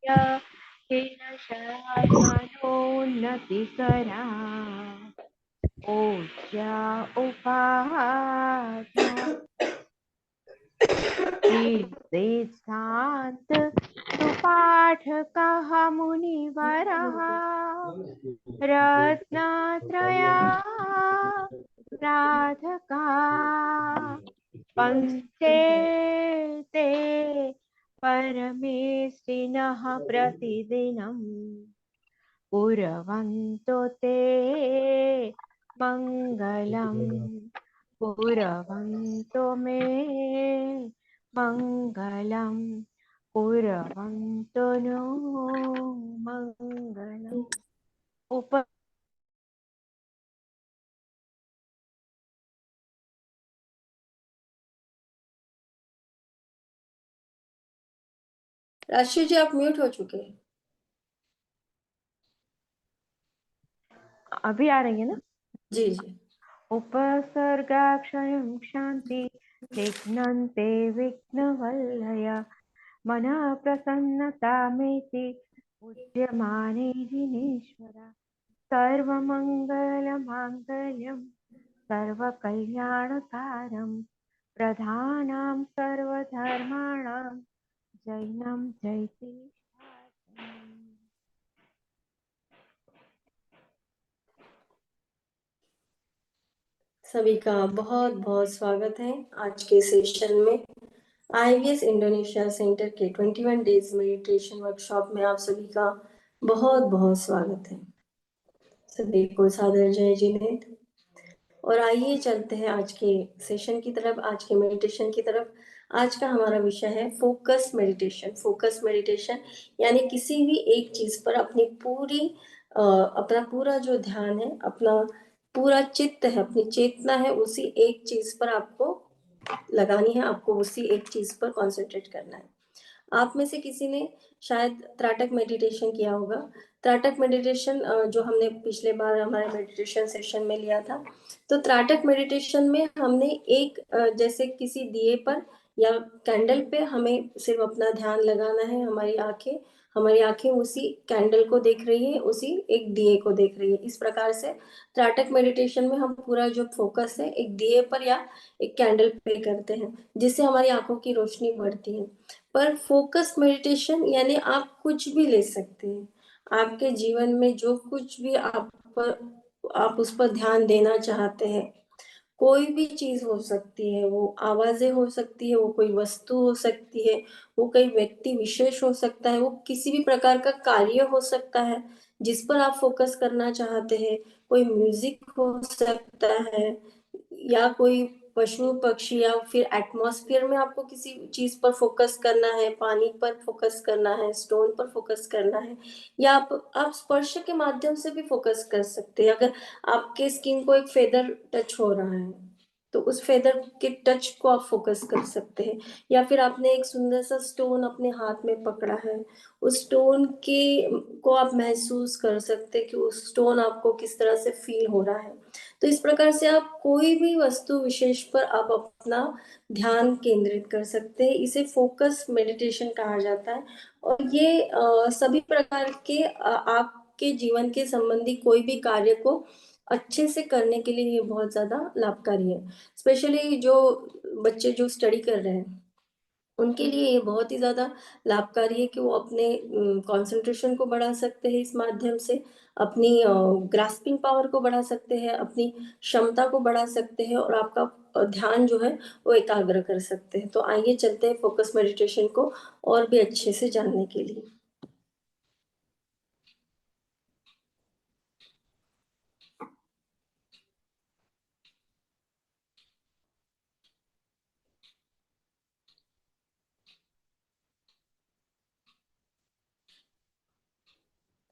हीनशराशानोन्नतिकरा पूज्या उपाध्या कीर्तिस्तान्त सुपाठकः मुनिवरः रत्नत्रया राधका पंचेते परमेष्टिनः प्रतिदिनं कुर्वन्तो ते मङ्गलम् कुर्वन्तो मे मङ्गलम् कुर्वन्तो नो मङ्गलम् उप राशि जी, आप म्यूट हो चुके हैं। अभी आ रही है ना? जी जी। उपसर्गाक्षयं शान्ति चिह्नन्ते विघ्नवल्लय मनः प्रसन्नतामेति पूज्यमाने जिनेश्वर सर्वमङ्गलमाङ्गल्यं सर्वकल्याणकारं प्रधानं सर्वधर्माणां जैनं जयति सभी का बहुत बहुत स्वागत है आज के सेशन में। IVS इंडोनेशिया सेंटर के 21 डेज मेडिटेशन वर्कशॉप में आप सभी का बहुत बहुत स्वागत है। सभी को सादर जय जिनेन्द्र। और आइए चलते हैं आज के सेशन की तरफ, आज के मेडिटेशन की तरफ। आज का हमारा विषय है फोकस मेडिटेशन। फोकस मेडिटेशन यानी किसी भी एक चीज पर अपनी अपना पूरा जो ध्यान है, अपना पूरा चित्त है, अपनी चेतना है, उसी एक चीज पर आपको लगानी है, आपको उसी एक चीज पर कॉन्सेंट्रेट करना है। आप में से किसी ने शायद त्राटक मेडिटेशन किया होगा। त्राटक मेडिटेशन जो हमने पिछले बार हमारे मेडिटेशन सेशन में लिया था, तो त्राटक मेडिटेशन में हमने एक जैसे किसी दिए पर या कैंडल पे हमें सिर्फ अपना ध्यान लगाना है। हमारी आंखें उसी कैंडल को देख रही है, उसी एक दिए को देख रही है। इस प्रकार से त्राटक मेडिटेशन में हम पूरा जो फोकस है एक दिए पर या एक कैंडल पे करते हैं, जिससे हमारी आंखों की रोशनी बढ़ती है। पर फोकस मेडिटेशन यानी आप कुछ भी ले सकते हैं। आपके जीवन में जो कुछ भी आप उस पर ध्यान देना चाहते हैं, कोई भी चीज हो सकती है। वो आवाजें हो सकती है, वो कोई वस्तु हो सकती है, वो कोई व्यक्ति विशेष हो सकता है, वो किसी भी प्रकार का कार्य हो सकता है जिस पर आप फोकस करना चाहते हैं। कोई म्यूजिक हो सकता है, या कोई पशु पक्षी, या फिर एटमॉस्फेयर में आपको किसी चीज पर फोकस करना है, पानी पर फोकस करना है, स्टोन पर फोकस करना है, या आप स्पर्श के माध्यम से भी फोकस कर सकते हैं। अगर आपके स्किन को एक फेदर टच हो रहा है, तो उस फेदर के टच को आप फोकस कर सकते हैं। या फिर आपने एक सुंदर सा स्टोन अपने हाथ में पकड़ा है, उस स्टोन के को आप महसूस कर सकते हैं कि उस स्टोन आपको किस तरह से फील हो रहा है। तो इस प्रकार से आप कोई भी वस्तु विशेष पर आप अपना ध्यान केंद्रित कर सकते हैं। इसे फोकस मेडिटेशन कहा जाता है। और ये सभी प्रकार के आपके जीवन के संबंधी कोई भी कार्य को अच्छे से करने के लिए ये बहुत ज्यादा लाभकारी है। स्पेशली जो बच्चे जो स्टडी कर रहे हैं, उनके लिए ये बहुत ही ज़्यादा लाभकारी है कि वो अपने कंसंट्रेशन को बढ़ा सकते हैं इस माध्यम से, अपनी ग्रास्पिंग पावर को बढ़ा सकते हैं, अपनी क्षमता को बढ़ा सकते हैं, और आपका ध्यान जो है वो एकाग्र कर सकते हैं। तो आइए चलते हैं फोकस मेडिटेशन को और भी अच्छे से जानने के लिए।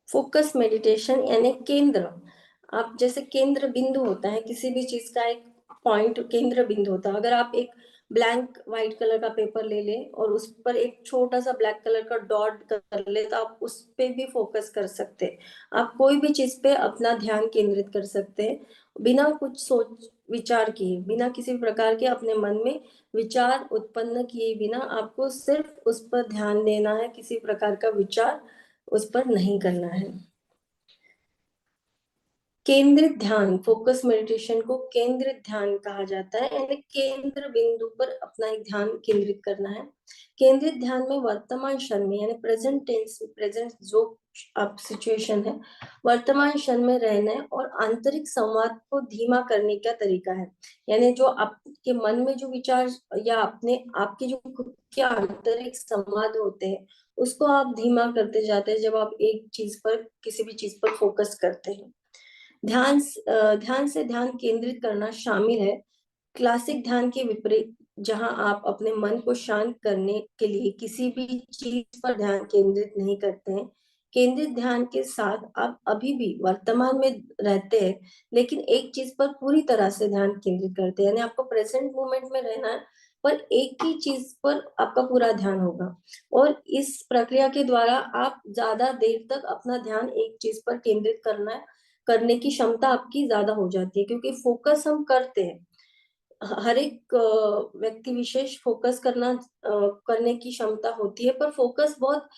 फोकस मेडिटेशन यानी केंद्र। आप जैसे केंद्र बिंदु होता है, किसी भी चीज का एक पॉइंट केंद्र बिंदु होता है। अगर आप एक ब्लैंक व्हाइट कलर का पेपर ले ले और उस पर एक छोटा सा ब्लैक कलर का डॉट कर ले, तो आप उस पे भी फोकस कर सकते हैं। आप कोई भी चीज पे अपना ध्यान केंद्रित कर सकते हैं बिना कुछ सोच विचार किए, बिना किसी प्रकार के अपने मन में विचार उत्पन्न किए बिना। आपको सिर्फ उस पर ध्यान देना है, किसी प्रकार का विचार उस पर नहीं करना है। केंद्रित ध्यान, फोकस मेडिटेशन को केंद्रित ध्यान कहा जाता है, यानी केंद्र बिंदु पर अपना एक ध्यान केंद्रित करना है। केंद्रित ध्यान में वर्तमान क्षण में, यानी प्रेजेंट टेंस, प्रेजेंट जो आप सिचुएशन है, वर्तमान क्षण में रहना है और आंतरिक संवाद को धीमा करने का तरीका है। यानी जो आपके मन में जो विचार या अपने आपके जो खुद के आंतरिक संवाद होते हैं, उसको आप धीमा करते जाते हैं जब आप एक चीज पर, किसी भी चीज पर फोकस करते हैं। ध्यान से ध्यान केंद्रित करना शामिल है क्लासिक ध्यान के विपरीत, जहां आप अपने मन को शांत करने के लिए किसी भी चीज पर ध्यान केंद्रित नहीं करते हैं। केंद्रित ध्यान के साथ आप अभी भी वर्तमान में रहते हैं, लेकिन एक चीज पर पूरी तरह से ध्यान केंद्रित करते हैं, यानी आपको प्रेजेंट मोमेंट में रहना है, पर एक ही चीज पर आपका पूरा ध्यान होगा। और इस प्रक्रिया के द्वारा आप ज्यादा देर तक अपना ध्यान एक चीज पर केंद्रित करने की क्षमता आपकी ज्यादा हो जाती है, क्योंकि फोकस हम करते हैं। हर एक व्यक्ति विशेष फोकस करने की क्षमता होती है, पर फोकस बहुत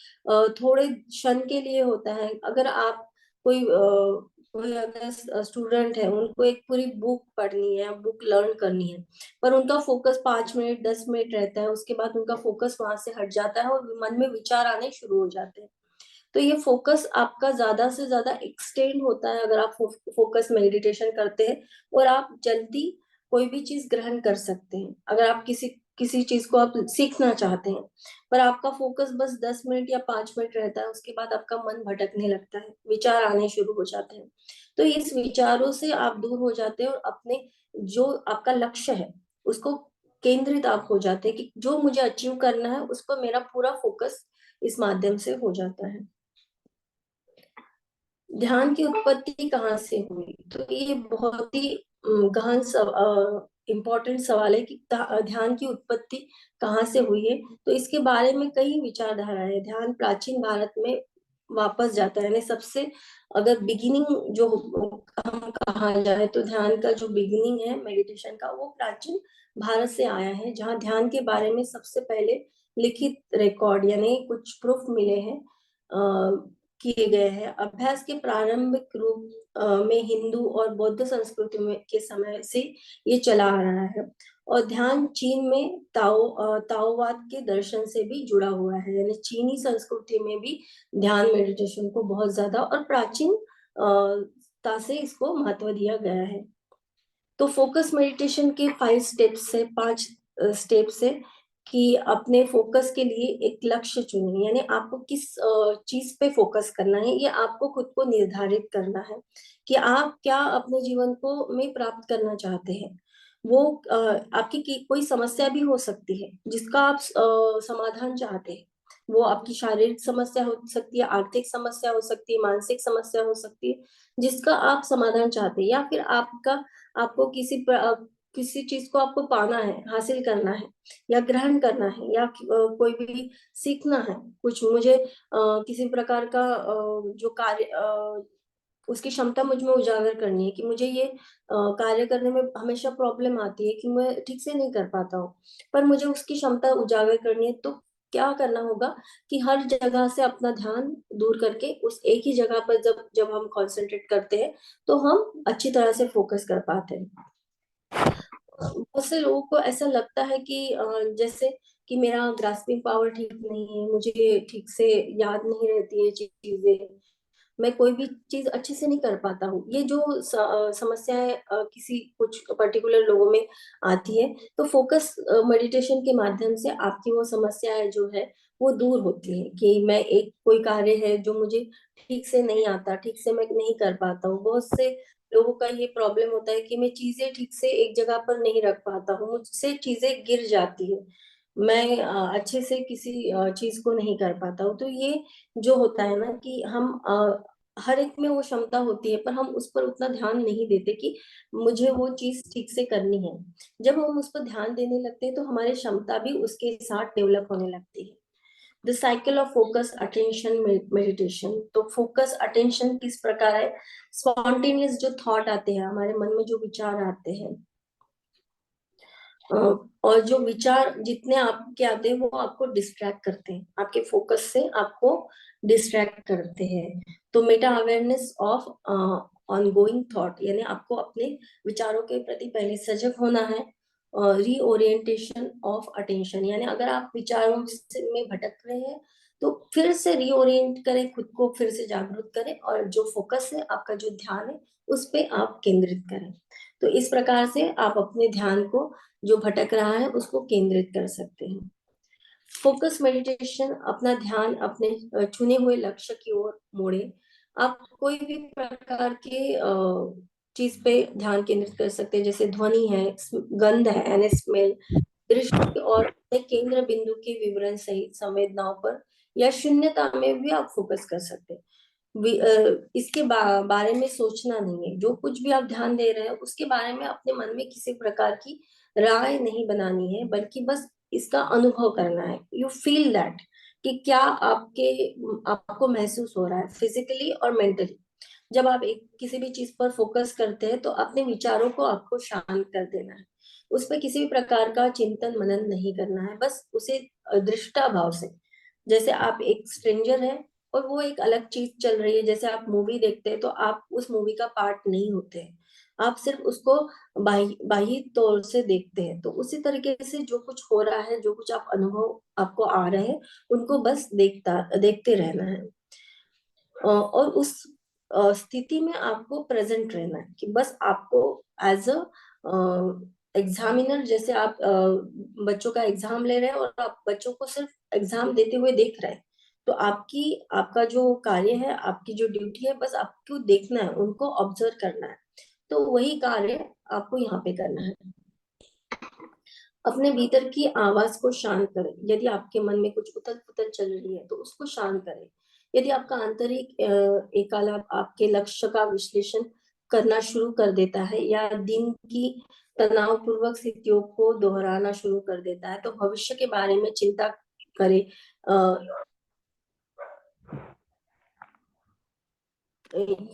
थोड़े क्षण के लिए होता है। अगर आप कोई अगर स्टूडेंट है, उनको एक पूरी बुक पढ़नी है, बुक लर्न करनी है, पर उनका फोकस 5 मिनट 10 मिनट रहता है, उसके बाद उनका फोकस वहां से हट जाता है और मन में विचार आने शुरू हो जाते हैं। तो ये फोकस आपका ज्यादा से ज्यादा एक्सटेंड होता है अगर आप फोकस मेडिटेशन करते हैं, और आप जल्दी कोई भी चीज ग्रहण कर सकते हैं। अगर आप किसी किसी चीज को आप सीखना चाहते हैं, पर आपका फोकस बस 10 मिनट या 5 मिनट रहता है, उसके बाद आपका मन भटकने लगता है, विचार आने शुरू हो जाते हैं। तो इस विचारों से आप दूर हो जाते हैं और अपने जो आपका लक्ष्य है उसको केंद्रित आप हो जाते हैं कि जो मुझे अचीव करना है उस पर मेरा पूरा फोकस इस माध्यम से हो जाता है। ध्यान की उत्पत्ति कहाँ से हुई, तो ये बहुत ही गहन इम्पोर्टेंट सवाल है कि ध्यान की उत्पत्ति कहाँ से हुई है। तो इसके बारे में कई विचारधारा है। ध्यान प्राचीन भारत में वापस जाता है, यानी सबसे अगर बिगिनिंग जो हम कहा जाए, तो ध्यान का जो बिगिनिंग है मेडिटेशन का, वो प्राचीन भारत से आया है, जहाँ ध्यान के बारे में सबसे पहले लिखित रिकॉर्ड यानी कुछ प्रूफ मिले हैं, किए गए हैं। अभ्यास के प्रारंभिक रूप में हिंदू और बौद्ध संस्कृति में के समय से ये चला आ रहा है। और ध्यान चीन में ताओवाद के दर्शन से भी जुड़ा हुआ है, यानी चीनी संस्कृति में भी ध्यान मेडिटेशन को बहुत ज्यादा और प्राचीन ता से इसको महत्व दिया गया है। तो फोकस मेडिटेशन के 5 स्टेप्स से 5 स्टेप्स है कि अपने फोकस के लिए एक लक्ष्य चुनिए, यानी आपको किस चीज पे फोकस करना है, ये आपको खुद को निर्धारित करना है कि आप क्या अपने जीवन को में प्राप्त करना चाहते हैं। वो आपकी कोई समस्या भी हो सकती है जिसका आप समाधान चाहते हैं। वो आपकी शारीरिक समस्या हो सकती है, आर्थिक समस्या हो सकती है, मानसिक समस्या हो सकती है, जिसका आप समाधान चाहते हैं। या फिर आपको किसी चीज को आपको पाना है, हासिल करना है, या ग्रहण करना है, या कोई भी सीखना है कुछ, मुझे किसी प्रकार का जो कार्य उसकी क्षमता मुझ में उजागर करनी है कि मुझे ये कार्य करने में हमेशा प्रॉब्लम आती है कि मैं ठीक से नहीं कर पाता हूँ, पर मुझे उसकी क्षमता उजागर करनी है। तो क्या करना होगा कि हर जगह से अपना ध्यान दूर करके उस एक ही जगह पर जब जब हम कंसंट्रेट करते हैं, तो हम अच्छी तरह से फोकस कर पाते हैं। बहुत से लोगों को ऐसा लगता है कि जैसे कि मेरा ग्रास्पिंग पावर ठीक नहीं है, मुझे ठीक से याद नहीं रहती है चीजें, मैं कोई भी चीज अच्छे से नहीं कर पाता हूँ। ये जो समस्याएं किसी कुछ पर्टिकुलर लोगों में आती है, तो फोकस मेडिटेशन के माध्यम से आपकी वो समस्याएं जो है वो दूर होती है कि मैं एक कोई कार्य है जो मुझे ठीक से नहीं आता, ठीक से मैं नहीं कर पाता हूँ। बहुत से लोगों का ये प्रॉब्लम होता है कि मैं चीजें ठीक से एक जगह पर नहीं रख पाता हूँ, मुझसे चीजें गिर जाती है, मैं अच्छे से किसी चीज को नहीं कर पाता हूँ। तो ये जो होता है ना कि हम हर एक में वो क्षमता होती है, पर हम उस पर उतना ध्यान नहीं देते कि मुझे वो चीज ठीक से करनी है। जब हम उस पर ध्यान देने लगते हैं तो हमारी क्षमता भी उसके साथ डेवलप होने लगती है। The cycle of focus attention meditation. तो फोकस अटेंशन किस प्रकार है? स्पॉन्टेनियस जो थॉट आते हैं हमारे मन में, जो विचार आते हैं, और जो विचार जितने आपके आते हैं वो आपको डिस्ट्रैक्ट करते हैं, आपके फोकस से आपको डिस्ट्रैक्ट करते हैं। तो Meta awareness of ongoing thought, यानी आपको अपने विचारों के प्रति पहले सजग होना है। रीओरिएंटेशन ऑफ अटेंशन, यानी अगर आप विचारों में भटक रहे हैं तो फिर से रीओरिएंट करें, खुद को फिर से जागरूक करें, और जो फोकस है आपका, जो ध्यान है, उस पे आप केंद्रित करें। तो इस प्रकार से आप अपने ध्यान को जो भटक रहा है उसको केंद्रित कर सकते हैं। फोकस मेडिटेशन, अपना ध्यान अपने चुने हुए लक्ष्य की ओर मोड़े। आप कोई भी प्रकार के चीज पे ध्यान केंद्रित कर सकते हैं, जैसे ध्वनि है, गंध है यानी स्मेल, दृष्टि, और अपने केंद्र बिंदु के विवरण सहित संवेदनाओं पर या शून्यता में भी आप फोकस कर सकते हैं। इसके बारे में सोचना नहीं है, जो कुछ भी आप ध्यान दे रहे हैं उसके बारे में अपने मन में किसी प्रकार की राय नहीं बनानी है, बल्कि बस इसका अनुभव करना है। यू फील दैट, कि क्या आपको महसूस हो रहा है फिजिकली और मेंटली। जब आप एक किसी भी चीज पर फोकस करते हैं तो अपने विचारों को आपको शांत कर देना है, उस पर किसी भी प्रकार का चिंतन मनन नहीं करना है, बस उसे दृष्टा भाव से, जैसे आप एक स्ट्रेंजर है और वो एक अलग चीज चल रही है, जैसे आप मूवी देखते हैं तो आप उस मूवी का पार्ट नहीं होते हैं, आप सिर्फ उसको बाह्य तौर से देखते हैं। तो उसी तरीके से जो कुछ हो रहा है, जो कुछ आप अनुभव आपको आ रहे हैं, उनको बस देखते रहना है। और उस स्थिति में आपको प्रेजेंट रहना है, कि बस आपको एज अ एग्जामिनर, जैसे आप बच्चों का एग्जाम ले रहे हैं और आप बच्चों को सिर्फ एग्जाम देते हुए देख रहे हैं, तो आपका जो कार्य है, आपकी जो ड्यूटी है, बस आपको देखना है, उनको ऑब्जर्व करना है। तो वही कार्य आपको यहाँ पे करना है। अपने भीतर की आवाज को शांत करें। यदि आपके मन में कुछ उथल पुथल चल रही है तो उसको शांत करें। यदि आपका आंतरिक एकालाप आपके लक्ष्य का विश्लेषण करना शुरू कर देता है या दिन की तनावपूर्वक स्थितियों को दोहराना शुरू कर देता है, तो भविष्य के बारे में चिंता करें,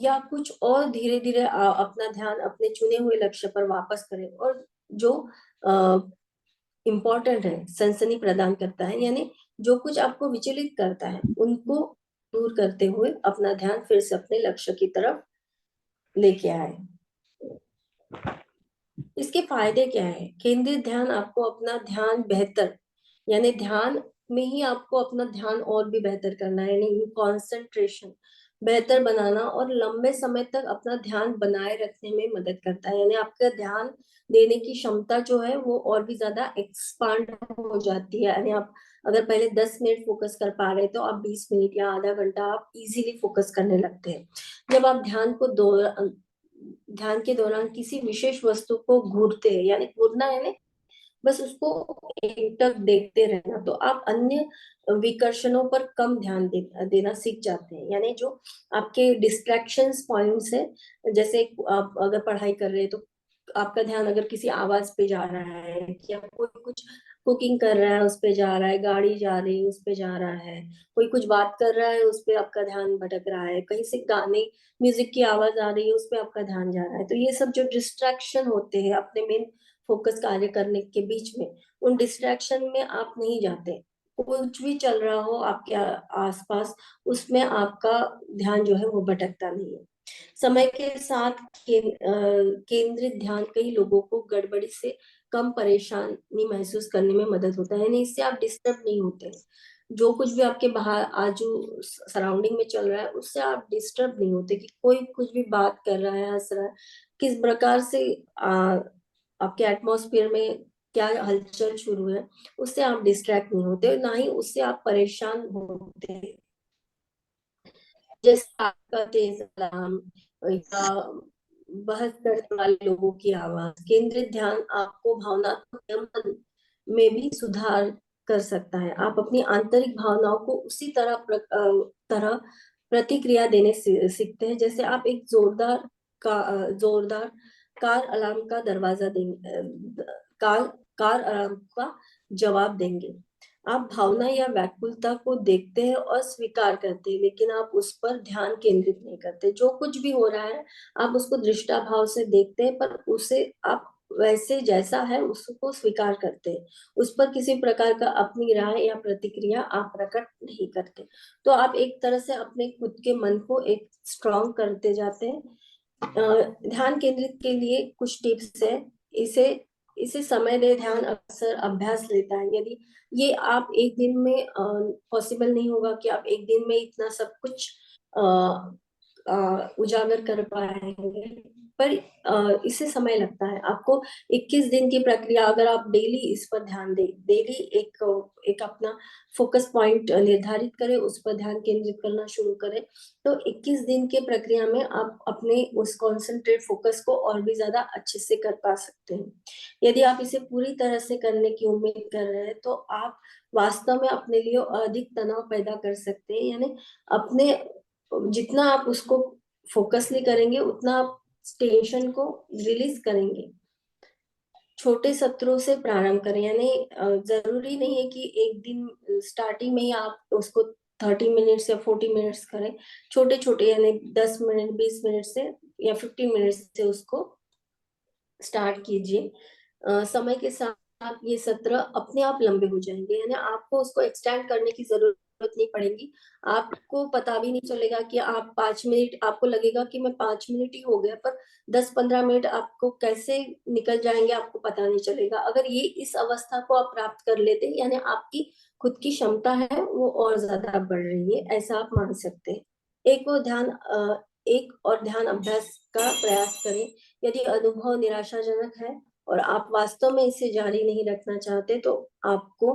या कुछ और धीरे धीरे अपना ध्यान अपने चुने हुए लक्ष्य पर वापस करें, और जो इम्पोर्टेंट है, सनसनी प्रदान करता है, यानी जो कुछ आपको विचलित करता है उनको दूर करते हुए अपना ध्यान फिर से अपने लक्ष्य की तरफ लेके आए। इसके फायदे क्या है? केंद्रित ध्यान आपको अपना ध्यान बेहतर, यानी ध्यान में ही आपको अपना ध्यान और भी बेहतर करना है, यानी कॉन्सेंट्रेशन बेहतर बनाना, और लंबे समय तक अपना ध्यान बनाए रखने में मदद करता है, यानी आपका ध्यान देने की क्षमता जो है वो और भी ज्यादा एक्सपांड हो जाती है। यानी आप अगर पहले 10 मिनट फोकस कर पा रहे तो आप 20 मिनट या आधा घंटा आप इजीली फोकस करने लगते हैं। जब आप ध्यान के दौरान किसी विशेष वस्तु को घूरते हैं, यानी घूरना है, बस उसको एकटक देखते रहना, तो आप अन्य विकर्षणों पर कम ध्यान देना सीख जाते हैं। यानी जो आपके डिस्ट्रैक्शंस पॉइंट्स है, जैसे आप अगर पढ़ाई कर रहे हैं तो आपका ध्यान अगर किसी आवाज पे जा रहा है, या कोई कुछ कुकिंग कर रहा है उस पे जा रहा है, गाड़ी जा रही है उस पे जा रहा है, कोई कुछ बात कर रहा है उस पे आपका ध्यान भटक रहा है, कहीं से गाने म्यूजिक की आवाज आ रही है उस पे आपका ध्यान जा रहा है, तो ये सब जो डिस्ट्रैक्शन होते हैं अपने मेन फोकस कार्य करने के बीच में, उन डिस्ट्रैक्शन में आप नहीं जाते। कुछ भी चल रहा हो आपके आसपास, उसमें आपका ध्यान जो है वो भटकता नहीं है। समय के साथ केंद्रित ध्यान कई लोगों को गड़बड़ी से कम परेशानी महसूस करने में मदद होता है, यानी इससे आप डिस्टर्ब नहीं होते। जो कुछ भी आपके बाहर आजू सराउंडिंग में चल रहा है उससे आप डिस्टर्ब नहीं होते, कि कोई कुछ भी बात कर रहा है, हंस रहा है, किस प्रकार से आपके एटमॉस्फेयर में क्या हलचल शुरू है, उससे आप डिस्ट्रैक्ट नहीं होते, ना ही उससे आप परेशान होते। जैसे आपका तेज अलार्म या बहस करने वाले लोगों की आवाज। केंद्रित ध्यान आपको भावनात्मक नियंत्रण में भी सुधार कर सकता है। आप अपनी आंतरिक भावनाओं को उसी तरह प्रतिक्रिया देने सीखते हैं। जैसे आप एक जोरदार कार अलार्म का दरवाजा देंगे, कार कार अलार्म का जवाब देंगे। आप भावना या व्याकुलता को देखते हैं और स्वीकार करते हैं, लेकिन आप उस पर ध्यान केंद्रित नहीं करते। जो कुछ भी हो रहा है आप उसको दृष्टाभाव से देखते हैं, पर उसे आप वैसे जैसा है उसको स्वीकार करते हैं। उस पर किसी प्रकार का अपनी राय या प्रतिक्रिया आप प्रकट नहीं करते। तो आप एक तरह से अपने खुद के मन को एक स्ट्रॉन्ग करते जाते हैं। ध्यान केंद्रित के लिए कुछ टिप्स है। इसे इसे समय दे, ध्यान अक्सर अभ्यास लेता है। यदि ये आप एक दिन में पॉसिबल नहीं होगा कि आप एक दिन में इतना सब कुछ उजागर कर पाएंगे, पर इसे समय लगता है। आपको 21 दिन की प्रक्रिया, अगर आप डेली इस पर ध्यान दें, डेली एक अपना फोकस पॉइंट निर्धारित करें, उस पर ध्यान केंद्रित करना शुरू करें, तो 21 दिन के प्रक्रिया में आप अपने उस कॉन्सेंट्रेट फोकस को और भी ज्यादा अच्छे से कर पा सकते हैं। यदि आप इसे पूरी तरह से करने की उम्मीद कर रहे हैं तो आप वास्तव में अपने लिए अधिक तनाव पैदा कर सकते हैं। यानी अपने जितना आप उसको फोकसली करेंगे उतना आप टेंशन को रिलीज करेंगे। छोटे सत्रों से प्रारंभ करें, यानी जरूरी नहीं है कि एक दिन स्टार्टिंग में ही आप उसको 30 मिनट्स या 40 मिनट्स करें। छोटे छोटे यानी 10 मिनट, 20 मिनट से या 15 मिनट से उसको स्टार्ट कीजिए। समय के साथ ये सत्र अपने आप लंबे हो जाएंगे, यानी आपको उसको एक्सटेंड करने की जरूरत नहीं पड़ेगी। आपको पता भी नहीं चलेगा कि आप 5 मिनट, आपको लगेगा कि मैं 5 मिनट ही हो गया, पर 10-15 मिनट आपको कैसे निकल जाएंगे आपको पता नहीं चलेगा। अगर ये इस अवस्था को आप प्राप्त कर लेते हैं, यानी आपकी खुद की क्षमता है वो और ज्यादा बढ़ रही है, ऐसा आप मान सकते हैं। एक और ध्यान अभ्यास का प्रयास करें। यदि अनुभव निराशाजनक है और आप वास्तव में इसे जारी नहीं रखना चाहते, तो आपको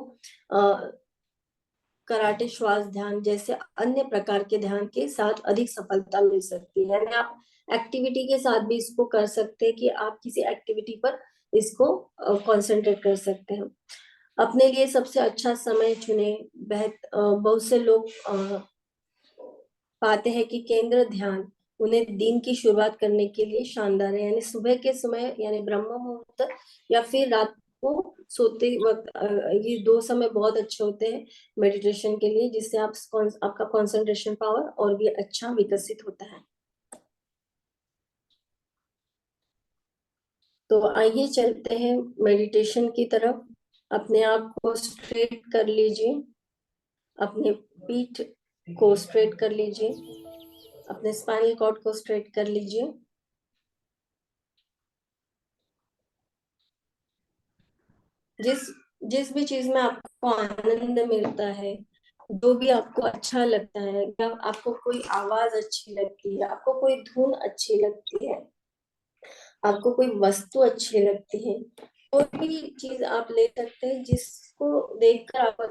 कराटे, श्वास ध्यान जैसे अन्य प्रकार के ध्यान के साथ अधिक सफलता मिल सकती है। यानी आप एक्टिविटी के साथ भी इसको कर सकते हैं कि आप किसी एक्टिविटी पर इसको कंसंट्रेट कर सकते हैं। अपने लिए सबसे अच्छा समय चुने। बहुत से लोग पाते हैं कि केंद्र ध्यान उन्हें दिन की शुरुआत करने के लिए शानदार है। यानी सुबह के समय, यानी ब्रह्म मुहूर्त या फिर रात को सोते वक्त, ये दो समय बहुत अच्छे होते हैं मेडिटेशन के लिए, जिससे आपका कंसंट्रेशन पावर और भी अच्छा विकसित होता है। तो आइए चलते हैं मेडिटेशन की तरफ। अपने आप को स्ट्रेट कर लीजिए, अपने पीठ को स्ट्रेट कर लीजिए, अपने स्पाइनल कॉर्ड को स्ट्रेट कर लीजिए। जिस जिस भी चीज में आपको आनंद मिलता है, जो भी आपको अच्छा लगता है, या आपको कोई आवाज अच्छी लगती है, आपको कोई धुन अच्छी लगती है, आपको कोई वस्तु अच्छी लगती है, कोई भी चीज आप ले सकते हैं जिसको देखकर आपको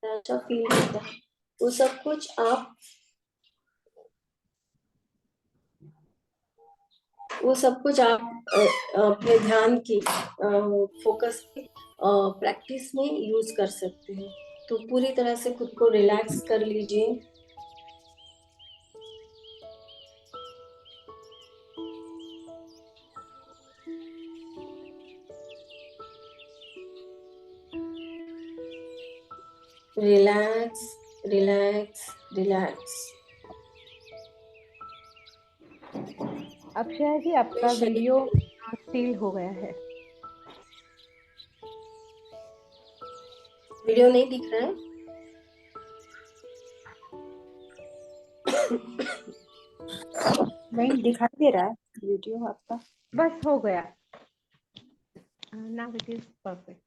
अच्छा फील होता है। वो सब कुछ आप अपने ध्यान की फोकस की प्रैक्टिस में यूज कर सकते हैं। तो पूरी तरह से खुद को रिलैक्स कर लीजिए। Relax, relax, relax. Akshay ji, अपने आपका शरीर वीडियो को, स्टिल हो गया है। वीडियो नहीं दिख रहा है? नहीं दिखाई दे रहा है वीडियो आपका। बस हो गया। Now it is perfect.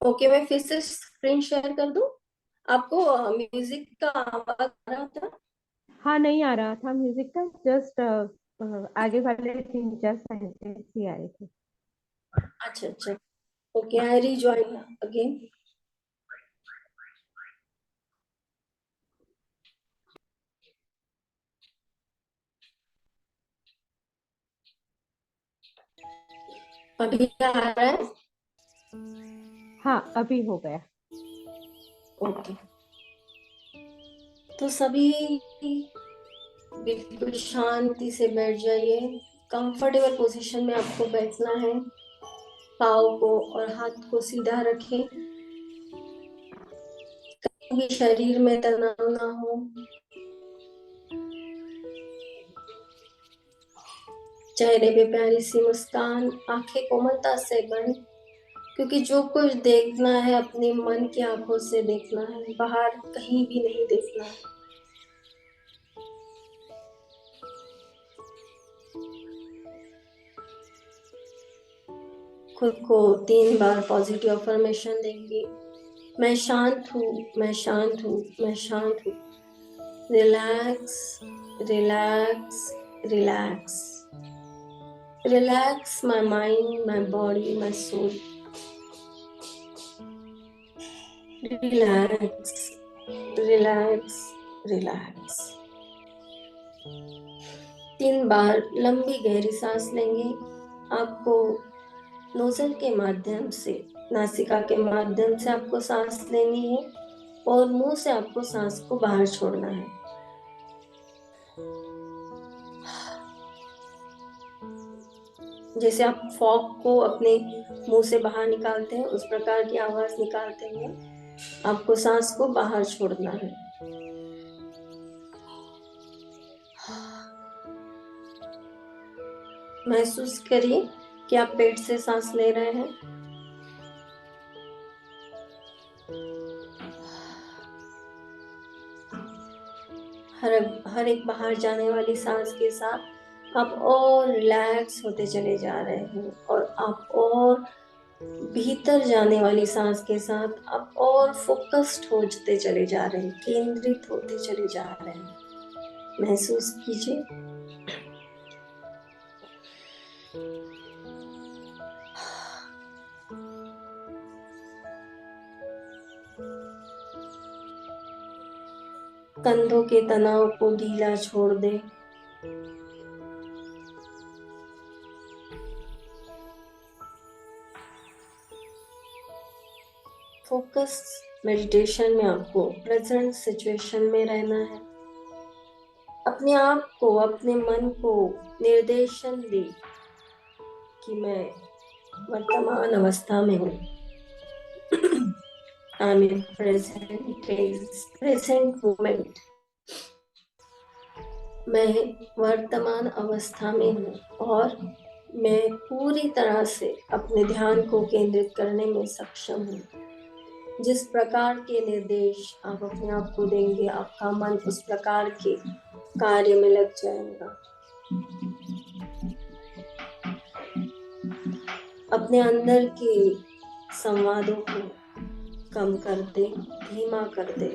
Okay, मैं फिर से स्क्रीन शेयर कर दूं? आपको म्यूजिक का आवाज आ रहा था? हाँ, नहीं आ रहा था म्यूजिक का, जस्ट आगे वाले 3-4 सेंटेंस ही आए थे। अच्छा अच्छा, ओके, आई रिजॉइन अगेन। अभी आ रहा है? हाँ, अभी हो गया। ओके, तो सभी बिल्कुल शांति से बैठ जाइए। कंफर्टेबल पोजीशन में आपको बैठना है। पाँव को और हाथ को सीधा रखें, कभी शरीर में तनाव ना हो। चेहरे पे प्यारी सी मुस्कान, आंखें कोमलता से बंद, क्योंकि जो कुछ देखना है अपने मन की आंखों से देखना है, बाहर कहीं भी नहीं देखना है। खुद को 3 बार पॉजिटिव अफर्मेशन देंगे। मैं शांत हूँ, मैं शांत हूँ, मैं शांत हूँ। Relax, relax, relax, relax my mind, my body, my soul. Relax, relax, relax. 3 बार लंबी गहरी सांस लेंगे। आपको नोजल के माध्यम से, नासिका के माध्यम से आपको सांस लेनी है और मुंह से आपको सांस को बाहर छोड़ना है। जैसे आप फॉग को अपने मुंह से बाहर निकालते हैं, उस प्रकार की आवाज निकालते हुए आपको सांस को बाहर छोड़ना है। महसूस करिए कि आप पेट से सांस ले रहे हैं। हर एक बाहर जाने वाली सांस के साथ आप और रिलैक्स होते चले जा रहे हैं, और आप और भीतर जाने वाली सांस के साथ आप और फोकस्ड होते चले जा रहे हैं, केंद्रित होते चले जा रहे हैं। महसूस कीजिए। कंधों के तनाव को ढीला छोड़ दे। फोकस मेडिटेशन में आपको प्रेजेंट सिचुएशन में रहना है। अपने आप को, अपने मन को निर्देशन दे कि मैं वर्तमान अवस्था में हूँ। I am in present moment. मैं वर्तमान अवस्था में हूँ और मैं पूरी तरह से अपने ध्यान को केंद्रित करने में सक्षम हूँ। जिस प्रकार के निर्देश आप अपने आप को देंगे, आपका मन उस प्रकार के कार्य में लग जाएगा। अपने अंदर के संवादों को कम कर दे, धीमा कर दे।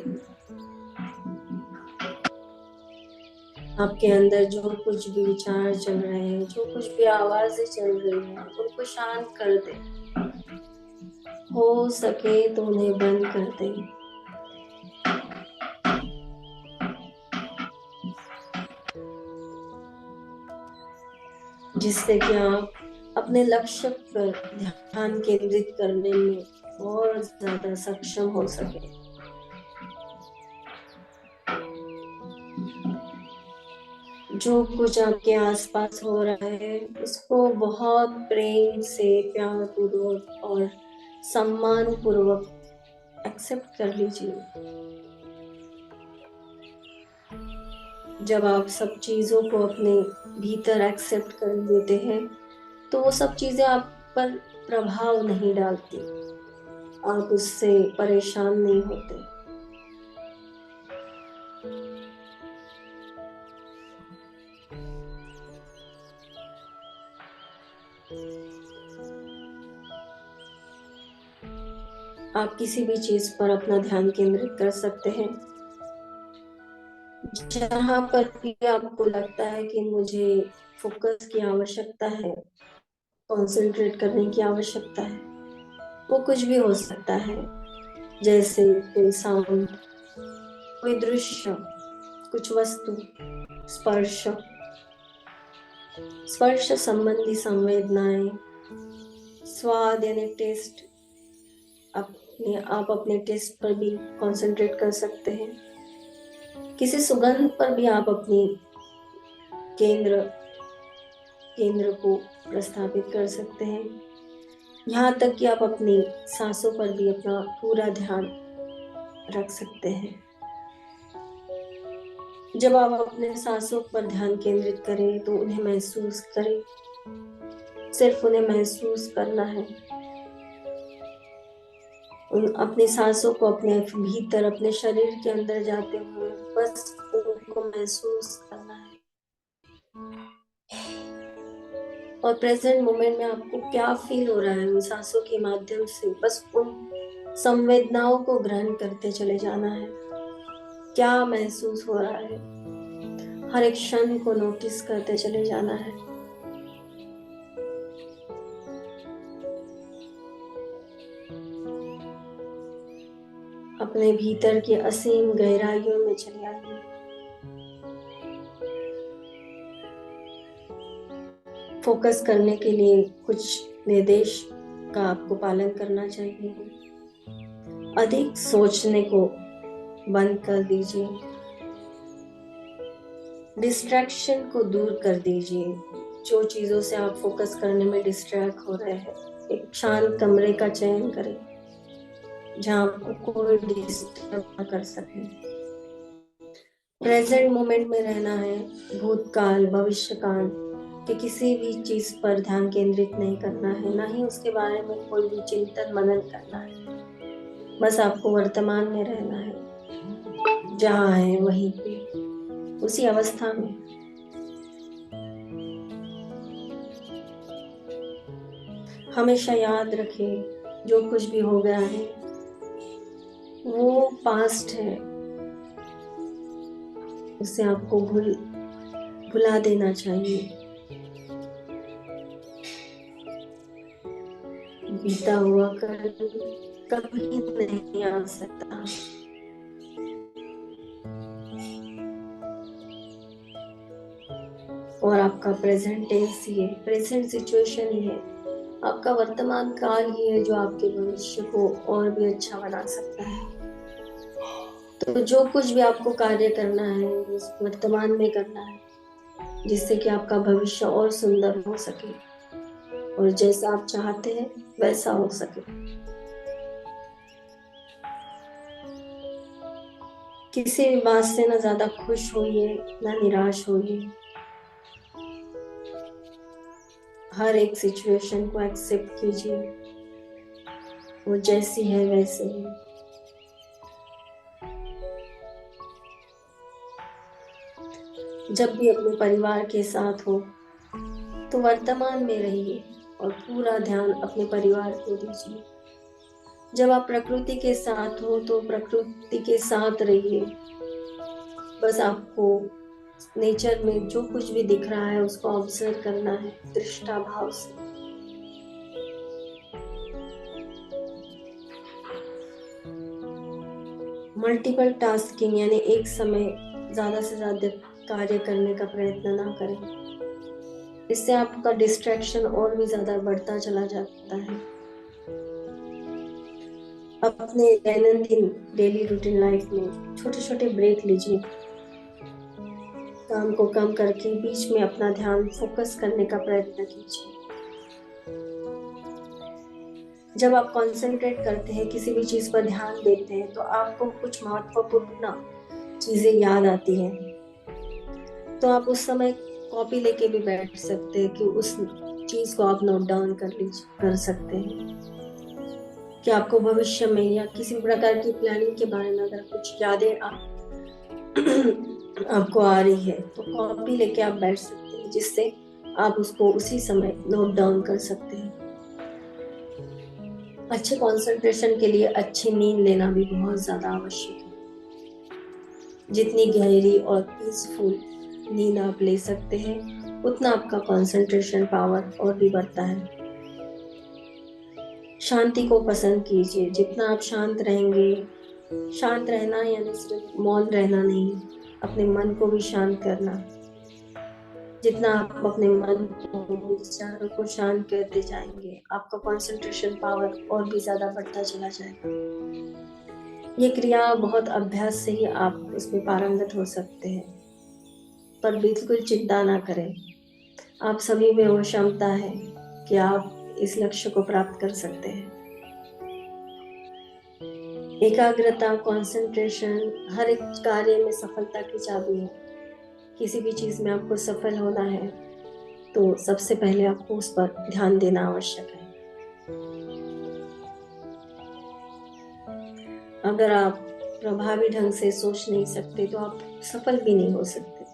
आपके अंदर जो कुछ भी विचार चल रहे हैं, जो कुछ भी आवाजें चल रही हैं, उनको शांत कर दे। हो सके तो उन्हें बंद कर दे। जिससे कि आप अपने लक्ष्य पर ध्यान केंद्रित करने में और ज्यादा सक्षम हो सके। जो कुछ आपके आसपास हो रहा है उसको बहुत प्रेम से, प्यार पूर्वक और सम्मान पूर्वक एक्सेप्ट कर लीजिए। जब आप सब चीजों को अपने भीतर एक्सेप्ट कर लेते हैं तो वो सब चीजें आप पर प्रभाव नहीं डालती, आप उससे परेशान नहीं होते। आप किसी भी चीज पर अपना ध्यान केंद्रित कर सकते हैं। जहां पर भी आपको लगता है कि मुझे फोकस की आवश्यकता है, कंसंट्रेट करने की आवश्यकता है, वो कुछ भी हो सकता है। जैसे कोई साउंड, कोई दृश्य, कुछ वस्तु, स्पर्श, स्पर्श संबंधी संवेदनाएं, स्वाद यानी टेस्ट, आप में आप अपने टेस्ट पर भी कंसंट्रेट कर सकते हैं। किसी सुगंध पर भी आप अपनी केंद्र को प्रस्थापित कर सकते हैं। यहाँ तक कि आप अपनी सांसों पर भी अपना पूरा ध्यान रख सकते हैं। जब आप अपने सांसों पर ध्यान केंद्रित करें तो उन्हें महसूस करें, सिर्फ उन्हें महसूस करना है। अपनी सांसों को अपने भीतर, अपने शरीर के अंदर जाते हुए बस उनको महसूस करना है। और प्रेजेंट मोमेंट में आपको क्या फील हो रहा है उन सांसों के माध्यम से बस उन संवेदनाओं को ग्रहण करते चले जाना है। क्या महसूस हो रहा है, हर एक क्षण को नोटिस करते चले जाना है। अपने भीतर की असीम गहराइयों में चले आइए। फोकस करने के लिए कुछ निर्देश का आपको पालन करना चाहिए। अधिक सोचने को बंद कर दीजिए, डिस्ट्रैक्शन को दूर कर दीजिए। जो चीजों से आप फोकस करने में डिस्ट्रैक्ट हो रहे हैं, एक शांत कमरे का चयन करें जहां आपको कोई डिस्टर्ब न कर सके। प्रेजेंट मोमेंट में रहना है। भूतकाल, भविष्यकाल कि किसी भी चीज पर ध्यान केंद्रित नहीं करना है, ना ही उसके बारे में कोई भी चिंतन मनन करना है। बस आपको वर्तमान में रहना है, जहाँ है वहीं पे, उसी अवस्था में। हमेशा याद रखें, जो कुछ भी हो गया है वो पास्ट है, उसे आपको भुला देना चाहिए। बीता हुआ कल कभी नहीं आ सकता। और आपका प्रेजेंट टेंस ही है, प्रेजेंट सिचुएशन ही है, आपका वर्तमान काल ही है जो आपके भविष्य को और भी अच्छा बना सकता है। तो जो कुछ भी आपको कार्य करना है उस वर्तमान में करना है, जिससे कि आपका भविष्य और सुंदर हो सके और जैसा आप चाहते हैं वैसा हो सके। किसी भी बात से ना ज्यादा खुश होइए ना निराश होइए। हर एक सिचुएशन को एक्सेप्ट कीजिए, वो जैसी है वैसे ही। जब भी अपने परिवार के साथ हो तो वर्तमान में रहिए और पूरा ध्यान अपने परिवार को दीजिए। जब आप प्रकृति के साथ हो तो प्रकृति के साथ रहिए। बस आपको नेचर में जो कुछ भी दिख रहा है उसको ऑब्जर्व करना है दृष्टा भाव से। मल्टीपल टास्किंग यानी एक समय ज्यादा से ज्यादा कार्य करने का प्रयत्न ना करें, इससे आपका डिस्ट्रैक्शन और भी ज्यादा बढ़ता चला जाता है। अपने दैनंदिन डेली रूटीन लाइफ में छोटे छोटे ब्रेक लीजिए। काम को कम करके बीच में अपना ध्यान फोकस करने का प्रयत्न कीजिए। जब आप कंसंट्रेट करते हैं, किसी भी चीज पर ध्यान देते हैं, तो आपको कुछ महत्वपूर्ण चीजें याद आती हैं। तो आप उस समय कॉपी लेके भी बैठ सकते हैं कि उस चीज को आप नोट डाउन कर सकते हैं कि आपको भविष्य में या किसी प्रकार की प्लानिंग के बारे में अगर कुछ यादें आपको आ रही है तो कॉपी लेके आप बैठ सकते हैं, जिससे आप उसको उसी समय नोट डाउन कर सकते हैं। अच्छे कंसंट्रेशन के लिए अच्छी नींद लेना भी बहुत ज्यादा आवश्यक है। जितनी गहरी और पीसफुल नींद आप ले सकते हैं उतना आपका कंसंट्रेशन पावर और भी बढ़ता है। शांति को पसंद कीजिए। जितना आप शांत रहेंगे, शांत रहना यानी सिर्फ मौन रहना नहीं, अपने मन को भी शांत करना। जितना आप अपने मन को, विचारों को शांत करते जाएंगे, आपका कंसंट्रेशन पावर और भी ज्यादा बढ़ता चला जाएगा। ये क्रिया बहुत अभ्यास से ही आप उसमें पारंगत हो सकते हैं, पर बिल्कुल चिंता ना करें। आप सभी में वो क्षमता है कि आप इस लक्ष्य को प्राप्त कर सकते हैं। एकाग्रता, कंसंट्रेशन हर एक कार्य में सफलता की चाबी है। किसी भी चीज में आपको सफल होना है तो सबसे पहले आपको उस पर ध्यान देना आवश्यक है। अगर आप प्रभावी ढंग से सोच नहीं सकते तो आप सफल भी नहीं हो सकते।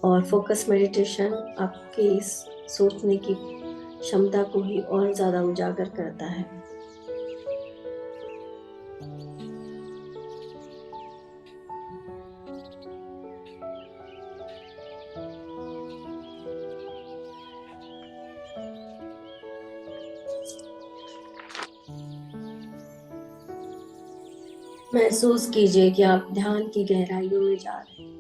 और फोकस मेडिटेशन आपके इस सोचने की क्षमता को ही और ज्यादा उजागर करता है। महसूस कीजिए कि आप ध्यान की गहराइयों में जा रहे हैं।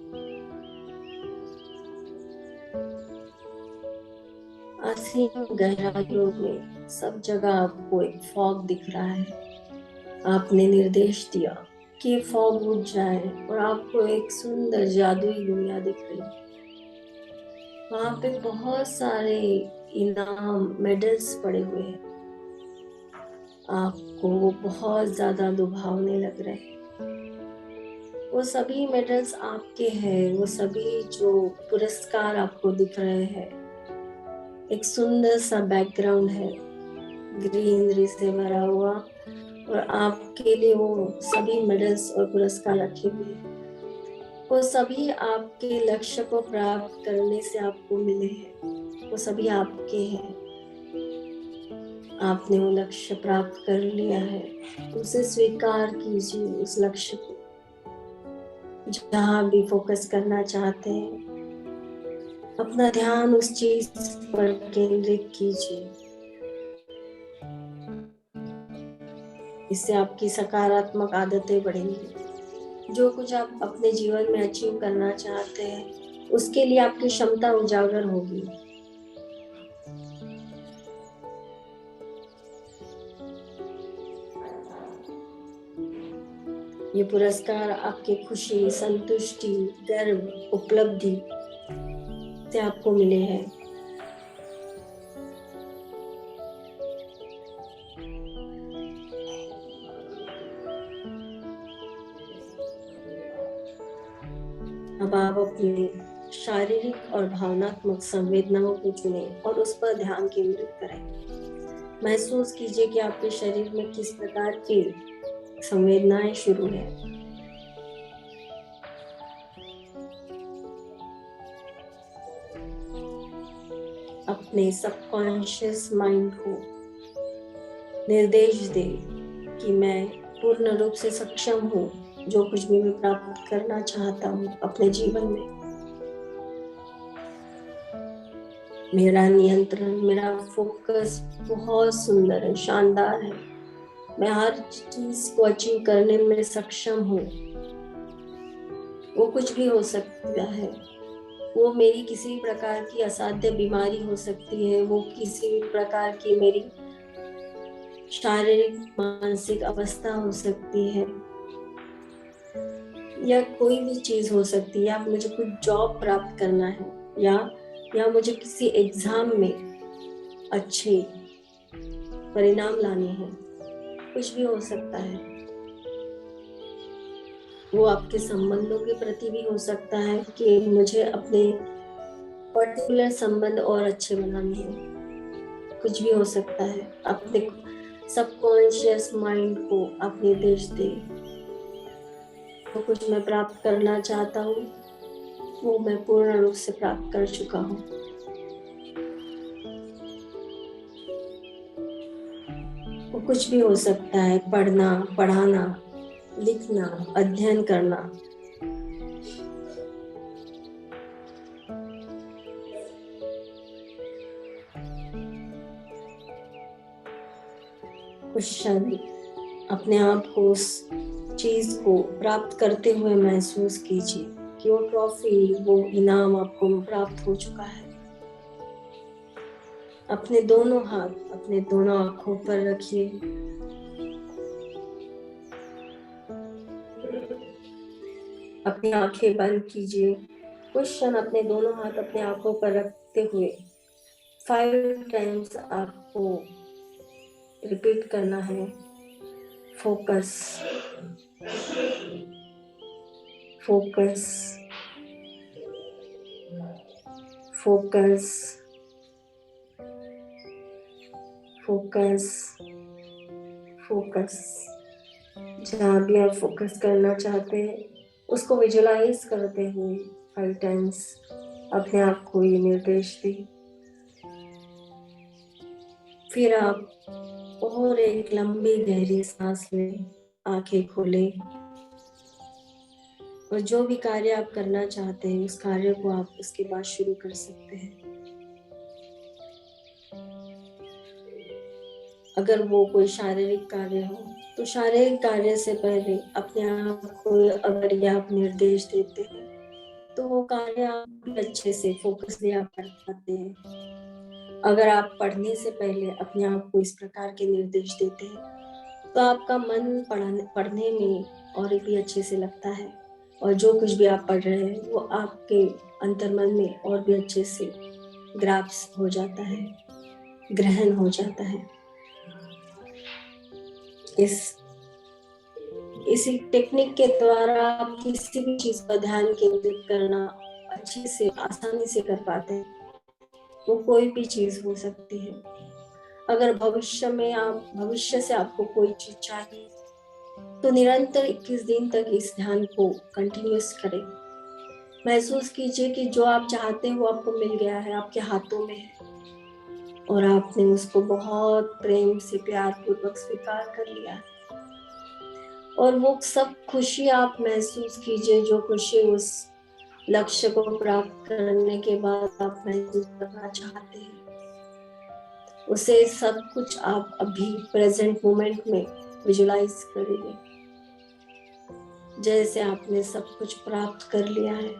असीम गहराइयों में सब जगह आपको एक फॉग दिख रहा है। आपने निर्देश दिया कि ये फॉग उठ जाए और आपको एक सुंदर जादुई दुनिया दिख रही है। वहां पे बहुत सारे इनाम, मेडल्स पड़े हुए हैं। आपको वो बहुत ज्यादा लुभावने लग रहे हैं। वो सभी मेडल्स आपके हैं, वो सभी जो पुरस्कार आपको दिख रहे हैं। एक सुंदर सा बैकग्राउंड है, ग्रीनरी से भरा हुआ, और आपके लिए वो सभी मेडल्स और पुरस्कार रखे हुए हैं। वो सभी आपके लक्ष्य को प्राप्त करने से आपको मिले हैं। वो सभी आपके हैं। आपने वो लक्ष्य प्राप्त कर लिया है, उसे स्वीकार कीजिए। उस लक्ष्य को जहां भी फोकस करना चाहते हैं, अपना ध्यान उस चीज पर केंद्रित कीजिए। इससे आपकी सकारात्मक आदतें बढ़ेंगी। जो कुछ आप अपने जीवन में अचीव करना चाहते हैं, उसके लिए आपकी क्षमता उजागर होगी। ये पुरस्कार आपके खुशी, संतुष्टि, गर्व, उपलब्धि से आपको मिले हैं। अब आप अपनी शारीरिक और भावनात्मक संवेदनाओं को चुनें और उस पर ध्यान केंद्रित करें। महसूस कीजिए कि आपके शरीर में किस प्रकार की संवेदनाएं शुरू है। अपने सबकॉन्शियस माइंड को निर्देश दे कि मैं पूर्ण रूप से सक्षम हूँ जो कुछ भी मैं प्राप्त करना चाहता हूँ अपने जीवन में। मेरा नियंत्रण, मेरा फोकस बहुत सुंदर है, शानदार है। मैं हर चीज को अचीव करने में सक्षम हूँ। वो कुछ भी हो सकता है। वो मेरी किसी भी प्रकार की असाध्य बीमारी हो सकती है, वो किसी भी प्रकार की मेरी शारीरिक मानसिक अवस्था हो सकती है, या कोई भी चीज हो सकती है, या मुझे कुछ जॉब प्राप्त करना है, या मुझे किसी एग्जाम में अच्छे परिणाम लाने हैं। कुछ भी हो सकता है। वो आपके संबंधों के प्रति भी हो सकता है कि मुझे अपने पर्टिकुलर संबंध और अच्छे बनाने हैं। कुछ भी हो सकता है। अपने सबकॉन्शियस माइंड को आप निर्देश दे, तो कुछ मैं प्राप्त करना चाहता हूँ वो मैं पूर्ण रूप से प्राप्त कर चुका हूँ। वो कुछ भी हो सकता है, पढ़ना, पढ़ाना, लिखना, अध्ययन करना। कुछ क्षण अपने आप को उस चीज को प्राप्त करते हुए महसूस कीजिए कि आपकी वो ट्रॉफी, वो इनाम आपको प्राप्त हो चुका है। अपने दोनों हाथ अपने दोनों आंखों पर रखिए। अपनी आंखें बंद कीजिए। कुछ क्षण अपने दोनों हाथ अपने आंखों पर रखते हुए 5 टाइम्स आपको रिपीट करना है। Focus, focus, focus, focus, focus. जहाँ भी आप फोकस करना चाहते हैं उसको विजुलाइज करते हुए 5 टाइम्स अपने आप को ये निर्देश दें। फिर आप और एक लंबी गहरी सांस लें, आंखें खोलें और जो भी कार्य आप करना चाहते हैं उस कार्य को आप उसके बाद शुरू कर सकते हैं। अगर वो कोई शारीरिक कार्य हो तो शारीरिक कार्य से पहले अपने आप को अगर ये आप निर्देश देते हैं तो वो कार्य आप भी अच्छे से फोकस भी आप कर पाते हैं। अगर आप पढ़ने से पहले अपने आप को इस प्रकार के निर्देश देते हैं तो आपका मन पढ़ने में और भी अच्छे से लगता है और जो कुछ भी आप पढ़ रहे हैं वो आपके अंतर्मन में और भी अच्छे से ग्रास्प हो जाता है, ग्रहण हो जाता है। इसी टेक्निक के द्वारा आप किसी भी चीज पर ध्यान केंद्रित करना अच्छे से आसानी से कर पाते हैं। वो कोई भी चीज हो सकती है। अगर भविष्य से आपको कोई चीज चाहिए तो निरंतर 21 दिन तक इस ध्यान को कंटिन्यूस करें। महसूस कीजिए कि जो आप चाहते हैं वो आपको मिल गया है, आपके हाथों में है और आपने उसको बहुत प्रेम से प्यार पूर्वक स्वीकार कर लिया है। और वो सब खुशी आप महसूस कीजिए जो खुशी उस लक्ष्य को प्राप्त करने के बाद आप महसूस करना चाहते हैं। उसे सब कुछ आप अभी प्रेजेंट मोमेंट में विजुलाइज करिए जैसे आपने सब कुछ प्राप्त कर लिया है।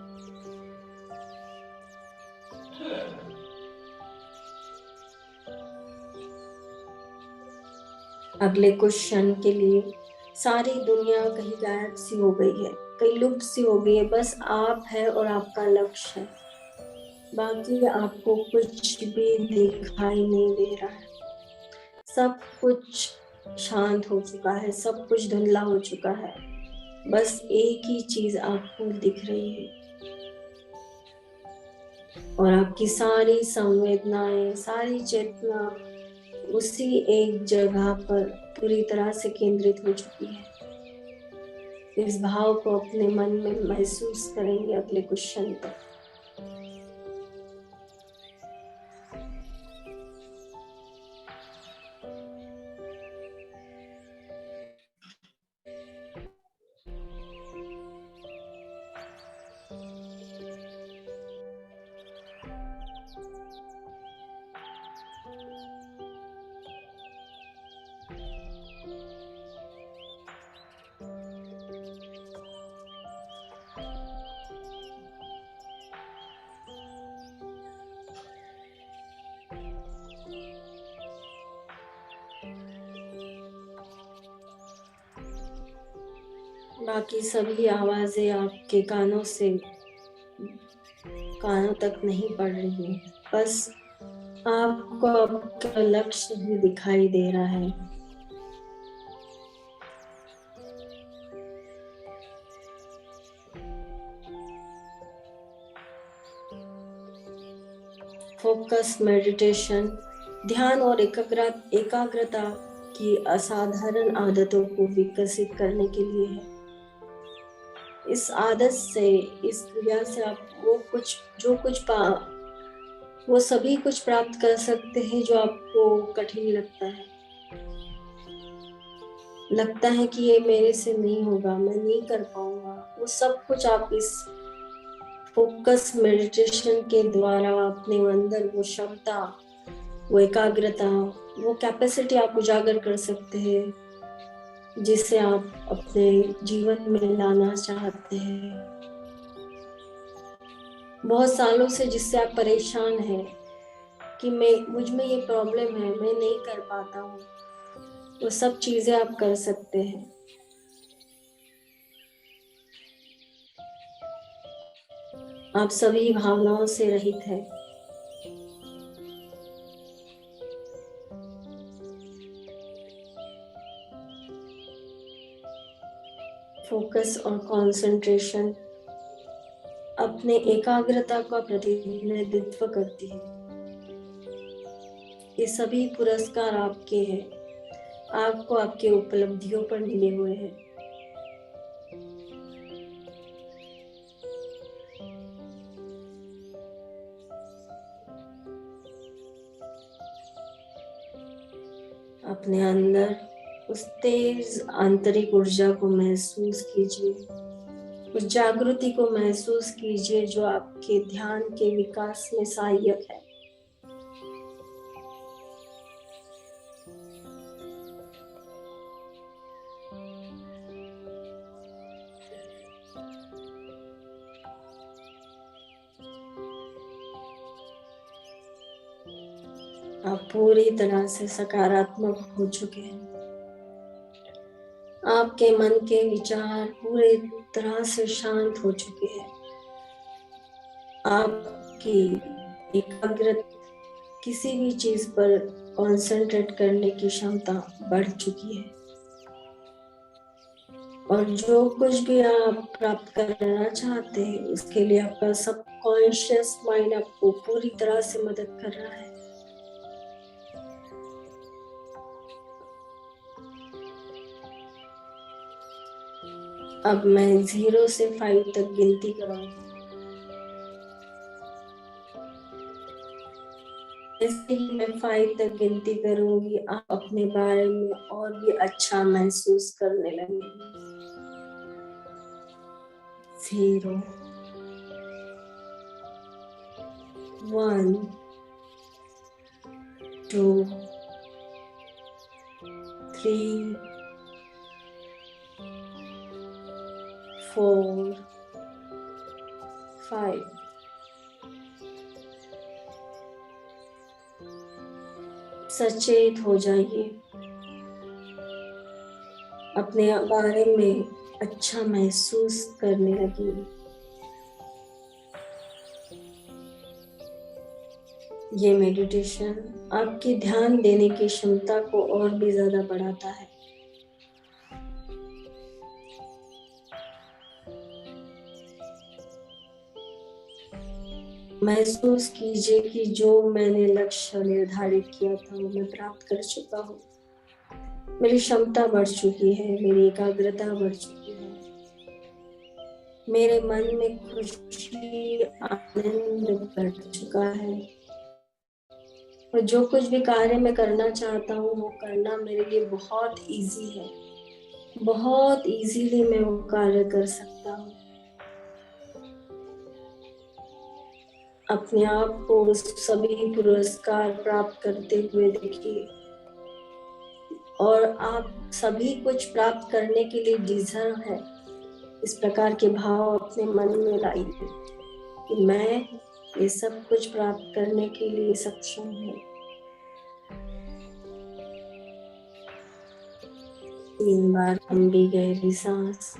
अगले कुछ क्षण के लिए सारी दुनिया कहीं गायब सी हो गई है, कहीं लुप्त सी हो गई है। बस आप है और आपका लक्ष्य है। बाकी आपको कुछ भी दिखाई नहीं दे रहा है। सब कुछ शांत हो चुका है, सब कुछ धुंधला हो चुका है। बस एक ही चीज आपको दिख रही है और आपकी सारी संवेदनाएं, सारी चेतना उसी एक जगह पर पूरी तरह से केंद्रित हो चुकी है। इस भाव को अपने मन में महसूस करेंगे अगले कुछ क्षण तक। बाकी सभी आवाजें आपके कानों तक नहीं पड़ रही है। बस आपको आपका लक्ष्य ही दिखाई दे रहा है। फोकस मेडिटेशन ध्यान और एकाग्रता की असाधारण आदतों को विकसित करने के लिए है। इस आदत से, इस क्रिया से आप वो सभी कुछ प्राप्त कर सकते हैं जो आपको कठिन लगता है कि ये मेरे से नहीं होगा, मैं नहीं कर पाऊंगा। वो सब कुछ आप इस फोकस मेडिटेशन के द्वारा अपने अंदर वो क्षमता, वो एकाग्रता, वो कैपेसिटी आप उजागर कर सकते हैं जिसे आप अपने जीवन में लाना चाहते हैं। बहुत सालों से जिससे आप परेशान हैं कि मुझ में ये प्रॉब्लम है, मैं नहीं कर पाता हूँ, वो सब चीजें आप कर सकते हैं। आप सभी भावनाओं से रहित हैं। फोकस और कंसंट्रेशन अपने एकाग्रता का प्रतिनिधित्व करती है। ये सभी पुरस्कार आपके हैं, आपको आपके उपलब्धियों पर मिले हुए हैं। अपने अंदर उस तेज आंतरिक ऊर्जा को महसूस कीजिए, उस जागृति को महसूस कीजिए जो आपके ध्यान के विकास में सहायक है। आप पूरी तरह से सकारात्मक हो चुके हैं। आपके मन के विचार पूरी तरह से शांत हो चुके हैं। आपकी एकाग्रता किसी भी चीज पर कंसंट्रेट करने की क्षमता बढ़ चुकी है, और जो कुछ भी आप प्राप्त करना चाहते हैं उसके लिए आपका सबकॉन्शियस माइंड आपको पूरी तरह से मदद कर रहा है। अब मैं 0 से 5 तक गिनती करूंगी। जैसे ही मैं 5 तक गिनती करूंगी, आप अपने बारे में और भी अच्छा महसूस करने लगेंगे। 0, 1, 2, 3, 4, 5। सचेत हो जाइए, अपने बारे में अच्छा महसूस करने लगिए। ये मेडिटेशन आपकी ध्यान देने की क्षमता को और भी ज्यादा बढ़ाता है। महसूस कीजिए कि जो मैंने लक्ष्य निर्धारित किया था वो मैं प्राप्त कर चुका हूँ। मेरी क्षमता बढ़ चुकी है, मेरी एकाग्रता बढ़ चुकी है, मेरे मन में खुशी आनंद बढ़ चुका है, और जो कुछ भी कार्य मैं करना चाहता हूँ वो करना मेरे लिए बहुत इजी है। बहुत इजीली मैं वो कार्य कर सकता हूँ। अपने आप को सभी पुरस्कार प्राप्त करते हुए देखिए, और आप सभी कुछ प्राप्त करने के लिए डिजर्व है। इस प्रकार के भाव अपने मन में लाइए कि मैं ये सब कुछ प्राप्त करने के लिए सक्षम हूँ। 3 बार लंबी गहरी सांस।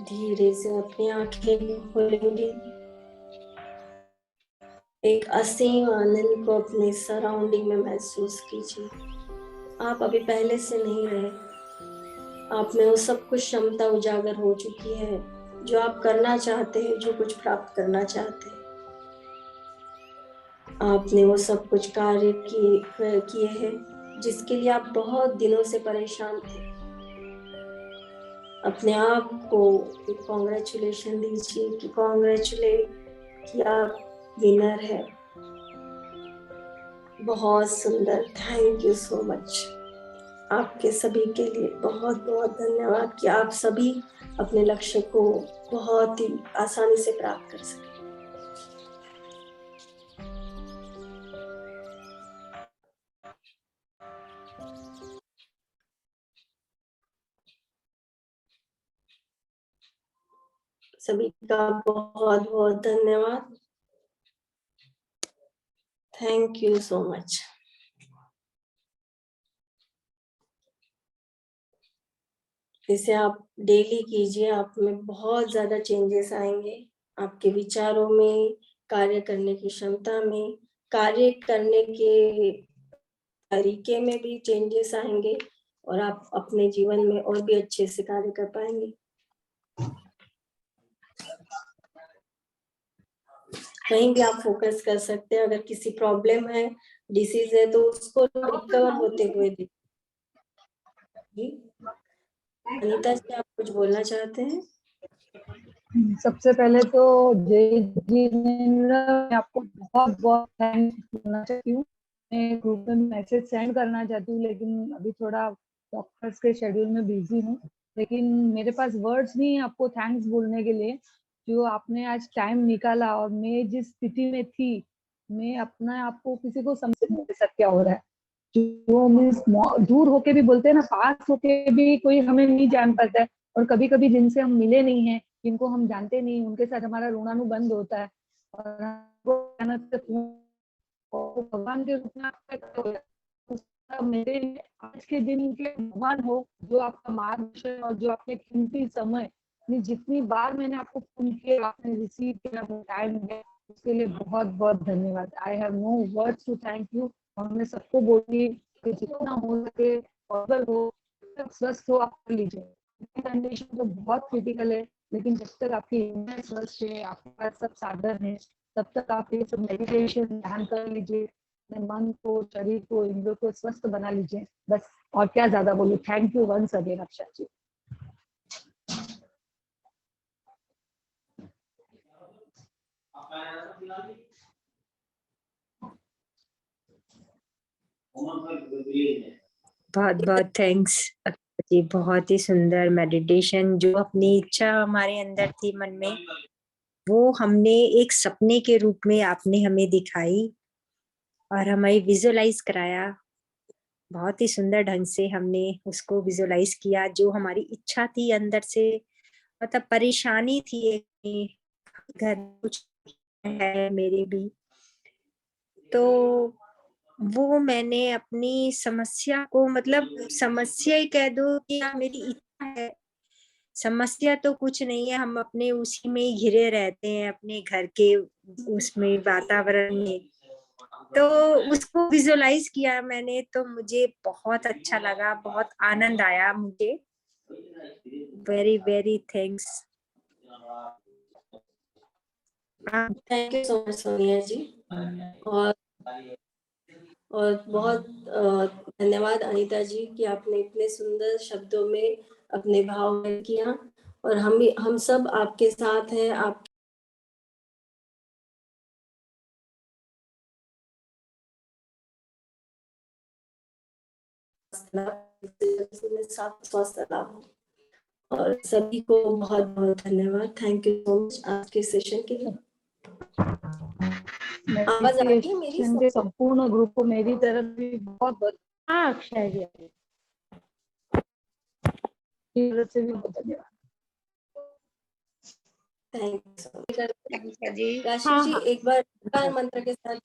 धीरे से अपनी आंखें खोलेंगे। एक असीम आनंद को अपने सराउंडिंग में महसूस कीजिए। आप अभी पहले से नहीं रहे, आप में वो सब कुछ क्षमता उजागर हो चुकी है जो आप करना चाहते हैं, जो कुछ प्राप्त करना चाहते हैं। आपने वो सब कुछ कार्य किए हैं जिसके लिए आप बहुत दिनों से परेशान थे। अपने आप को कॉन्ग्रेचुलेशन दीजिए कि कॉन्ग्रेचुलेट कि आप विनर है। बहुत सुंदर, थैंक यू सो मच। आपके सभी के लिए बहुत बहुत धन्यवाद कि आप सभी अपने लक्ष्य को बहुत ही आसानी से प्राप्त कर सके। सभी का बहुत बहुत धन्यवाद। Thank you so much. इसे आप डेली कीजिए, आप में बहुत ज्यादा चेंजेस आएंगे, आपके विचारों में, कार्य करने की क्षमता में, कार्य करने के तरीके में भी चेंजेस आएंगे और आप अपने जीवन में और भी अच्छे से कार्य कर पाएंगे। कहीं भी आप फोकस कर सकते हैं। अगर किसी प्रॉब्लम है, डिसीज है, तो उसको रिकवर होते हुए देखिए। अनीता जी, आप कुछ बोलना चाहते हैं? सबसे पहले तो जय जिनेंद्र, मैं आपको बहुत बहुत थैंक्स बोलना चाहती हूँ। मैं ग्रुप में मैसेज सेंड करना चाहती हूँ, लेकिन अभी थोड़ा डॉक्टर्स के शेड्यूल में बिजी हूँ, लेकिन मेरे पास वर्ड्स नहीं है आपको थैंक्स बोलने के लिए। जो आपने आज टाइम निकाला, और मैं जिस स्थिति में थी, मैं अपना आपको किसी को समझ नहीं सकता क्या हो रहा है। जो मीन्स दूर होके भी बोलते हैं ना, पास होके भी कोई हमें नहीं जान पाता है, और कभी कभी जिनसे हम मिले नहीं है, जिनको हम जानते नहीं, उनके साथ हमारा ऋणानुबंध होता है, और भगवान के रूप में मेरे आज के दिन के भगवान हो, जो आपका मार्गदर्शन और जो आपने कीमती समय, जितनी बार मैंने आपको फोन किया, आपने रिसीव किया, टाइम दिया, उसके लिए बहुत बहुत धन्यवाद। I have no words to thank you. और मैं सबको बोलूंगी कि जितना हो सके, पॉसिबल हो, स्वस्थ हो, आप कर लीजिए। कंडीशन तो बहुत क्रिटिकल है, लेकिन जब तक आपकी इम्यूनिटी स्वस्थ है, आपके पास सब साधन है, तब तक आप ये सब मेडिटेशन ध्यान कर लीजिए, अपने मन को, शरीर को, इंद्रियों को स्वस्थ बना लीजिए। बस, और क्या ज्यादा बोलूं। Thank you once again Akshay ji. बहुत बहुत थैंक्स जी। बहुत ही सुंदर मेडिटेशन, जो अपनी इच्छा हमारे अंदर थी मन में, वो हमने एक सपने के रूप में आपने हमें दिखाई और हमें विजुअलाइज कराया। बहुत ही सुंदर ढंग से हमने उसको विजुअलाइज किया। जो हमारी इच्छा थी अंदर से, मतलब परेशानी थी, घर कुछ है मेरे भी, तो वो मैंने अपनी समस्या को, मतलब समस्या ही कह दो कि मेरी इच्छा है, समस्या तो कुछ नहीं है, हम अपने उसी में ही घिरे रहते हैं, अपने घर के उसमें वातावरण में। तो उसको विजुअलाइज किया मैंने, तो मुझे बहुत अच्छा लगा, बहुत आनंद आया मुझे। Very very thanks. Thank you so much Sonia ji. और बहुत धन्यवाद अनीता जी कि आपने इतने सुंदर शब्दों में अपने भाव व्यक्त किया, और हम सब आपके साथ हैं। आप स्वस्थ लाभ हो। और सभी को बहुत बहुत धन्यवाद। थैंक यू सो मच आज के सेशन के लिए। आवाज आ रही है मेरी? संपूर्ण ग्रुप को मेरी तरफ भी बहुत बहुत अक्षय जी से भी बहुत धन्यवाद। Thank you so much. जी। राशि जी, एक बार मंत्र के साथ